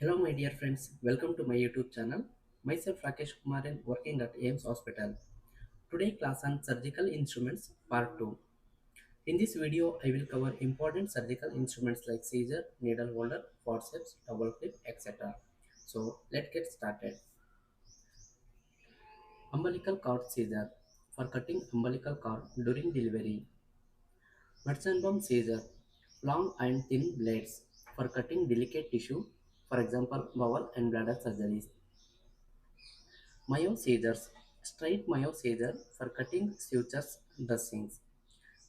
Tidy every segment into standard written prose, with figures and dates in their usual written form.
Hello my dear friends, welcome to my YouTube channel. Myself Rakesh Kumar and working at AIIMS Hospital. Today class on surgical instruments part 2. In this video I will cover important surgical instruments like scissor, needle holder, forceps, double clip, etc. So let's get started. Umbilical cord scissor for cutting umbilical cord during delivery. Metzenbaum scissor, long and thin blades for cutting delicate tissue, for example bowel and bladder surgeries. Mayo scissors, straight mayo scissor for cutting sutures, dressings.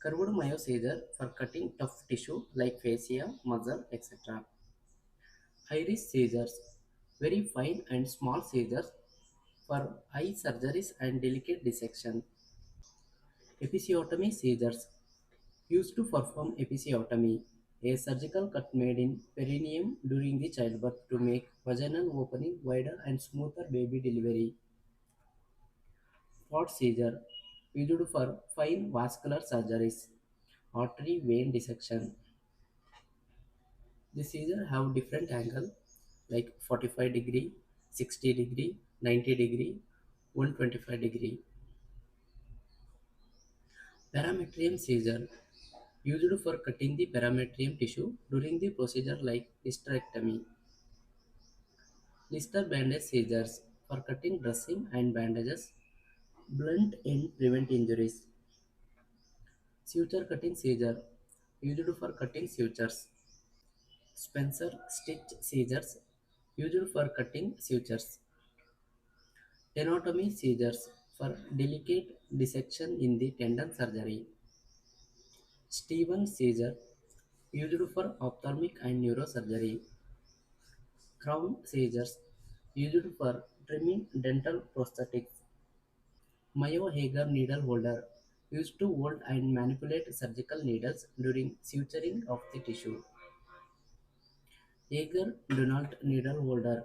Curved mayo scissor for cutting tough tissue like fascia, muscle, etc. Iris scissors, very fine and small scissors for eye surgeries and delicate dissection. Episiotomy scissors, used to perform episiotomy, a surgical cut made in perineum during the childbirth to make vaginal opening wider and smoother baby delivery. Port seizure, used for fine vascular surgeries, artery vein dissection. The seizure have different angle like 45 degree, 60 degree, 90 degree, 125 degree. Parametrium seizure, used for cutting the parametrium tissue during the procedure like hysterectomy. Lister bandage seizures for cutting dressing and bandages, blunt end prevent injuries. Suture cutting seizure, used for cutting sutures. Spencer stitch scissors, used for cutting sutures. Tenotomy scissors for delicate dissection in the tendon surgery. Stevens scissor, used for ophthalmic and neurosurgery. Crown scissors, used for trimming dental prosthetics. Mayo Hager needle holder, used to hold and manipulate surgical needles during suturing of the tissue. Hager Donald needle holder,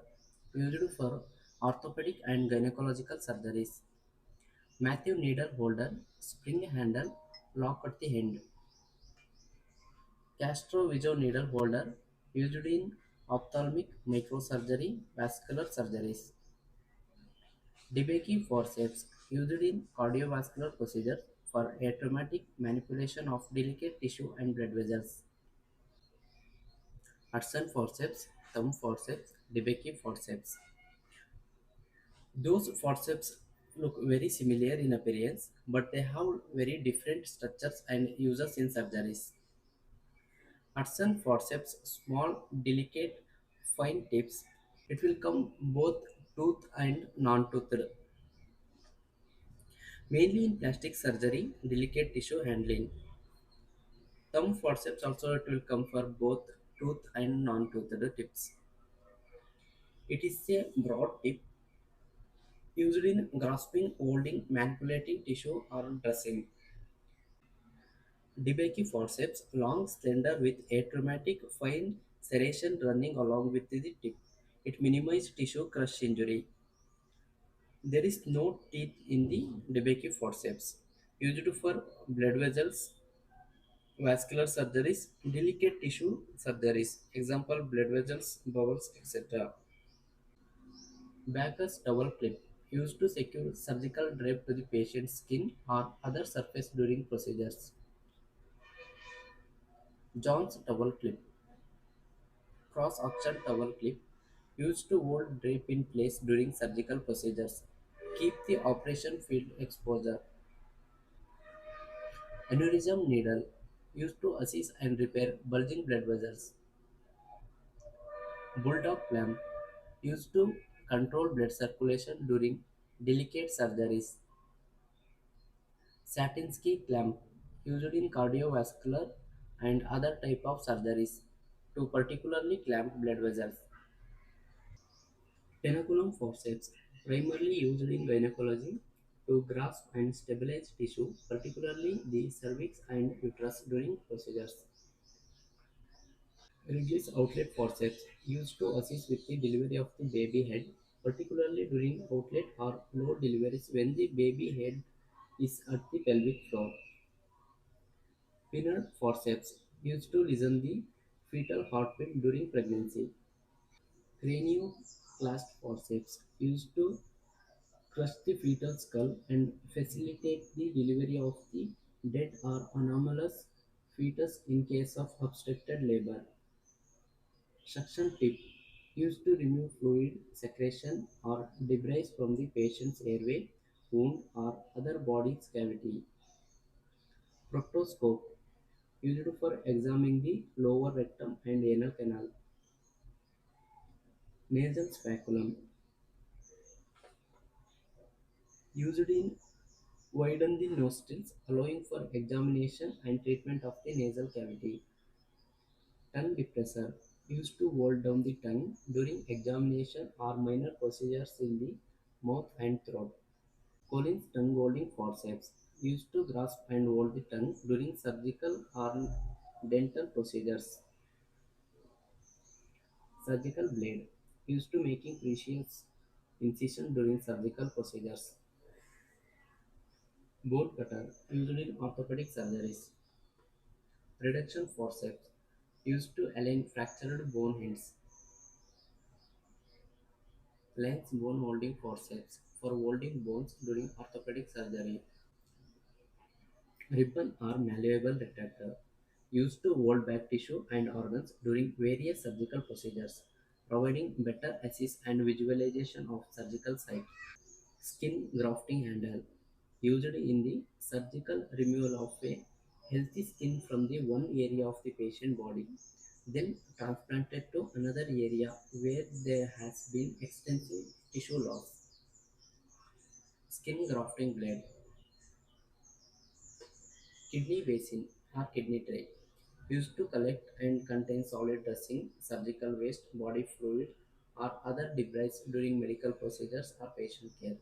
used for orthopedic and gynecological surgeries. Matthew needle holder, spring handle, lock at the end. Castro Vigo needle holder, used in ophthalmic, microsurgery, vascular surgeries. DeBakey forceps, used in cardiovascular procedures for atraumatic manipulation of delicate tissue and blood vessels. Hudson forceps, thumb forceps, DeBakey forceps. Those forceps look very similar in appearance, but they have very different structures and uses in surgeries. Hudson forceps, small, delicate, fine tips. It will come both tooth and non-toothed, mainly in plastic surgery, delicate tissue handling. Thumb forceps also it will come for both tooth and non-toothed tips. It is a broad tip used in grasping, holding, manipulating tissue or dressing. DeBakey forceps, long, slender with atraumatic fine serration running along with the tip. It minimizes tissue crush injury. There is no teeth in the DeBakey forceps. Used for blood vessels, vascular surgeries, delicate tissue surgeries. Example blood vessels, bowels, etc. Backus double clip. Used to secure surgical drape to the patient's skin or other surface during procedures. John's double clip. Cross-action towel clip used to hold drape in place during surgical procedures. Keep the operation field exposure. Aneurysm needle used to assist and repair bulging blood vessels. Bulldog clamp used to control blood circulation during delicate surgeries. Satinsky clamp used in cardiovascular and other type of surgeries to particularly clamp blood vessels. Tenaculum forceps, primarily used in gynecology to grasp and stabilize tissue, particularly the cervix and uterus during procedures. Ridley's outlet forceps, used to assist with the delivery of the baby head, particularly during outlet or low deliveries when the baby head is at the pelvic floor. Pinner forceps, used to listen the fetal heartbeat during pregnancy. Cranioclast forceps used to crush the fetal skull and facilitate the delivery of the dead or anomalous fetus in case of obstructed labor. Suction tip used to remove fluid, secretion, or debris from the patient's airway, wound, or other body's cavity. Proctoscope used for examining the lower rectum and anal canal. Nasal speculum used in widen the nostrils, allowing for examination and treatment of the nasal cavity. Tongue depressor used to hold down the tongue during examination or minor procedures in the mouth and throat. Collins tongue holding forceps used to grasp and hold the tongue during surgical or dental procedures. Surgical blade used to making precious incision during surgical procedures. Bone cutter used in orthopedic surgeries. Reduction forceps used to align fractured bone ends. Lens bone holding forceps for holding bones during orthopedic surgery. Ribbon or malleable retractor used to hold back tissue and organs during various surgical procedures, providing better assist and visualization of surgical site. Skin grafting handle used in the surgical removal of a healthy skin from the one area of the patient body, then transplanted to another area where there has been extensive tissue loss. Skin grafting blade, kidney basin or kidney tray used to collect and contain solid dressing, surgical waste, body fluid, or other debris during medical procedures or patient care.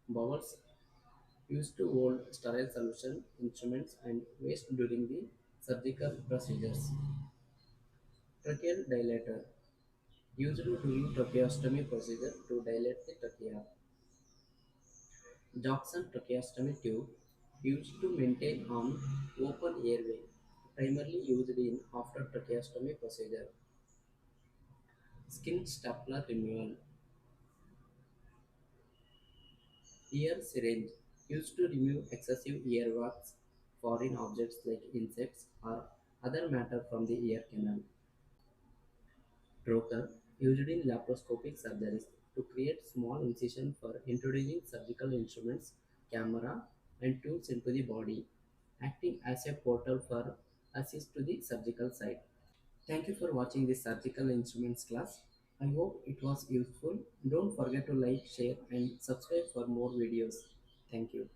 Bowels used to hold sterile solution, instruments, and waste during the surgical procedures. Tracheal dilator used during tracheostomy procedure to dilate the trachea. Jackson tracheostomy tube used to maintain an open airway, primarily used in after tracheostomy procedure. Skin stapler removal. Ear syringe used to remove excessive earwax, foreign objects like insects or other matter from the ear canal. Trocar used in laparoscopic surgeries to create small incision for introducing surgical instruments, camera, and tools into the body, acting as a portal for assist to the surgical site. Thank you for watching this surgical instruments class. I hope it was useful. Don't forget to like, share, and subscribe for more videos. Thank you.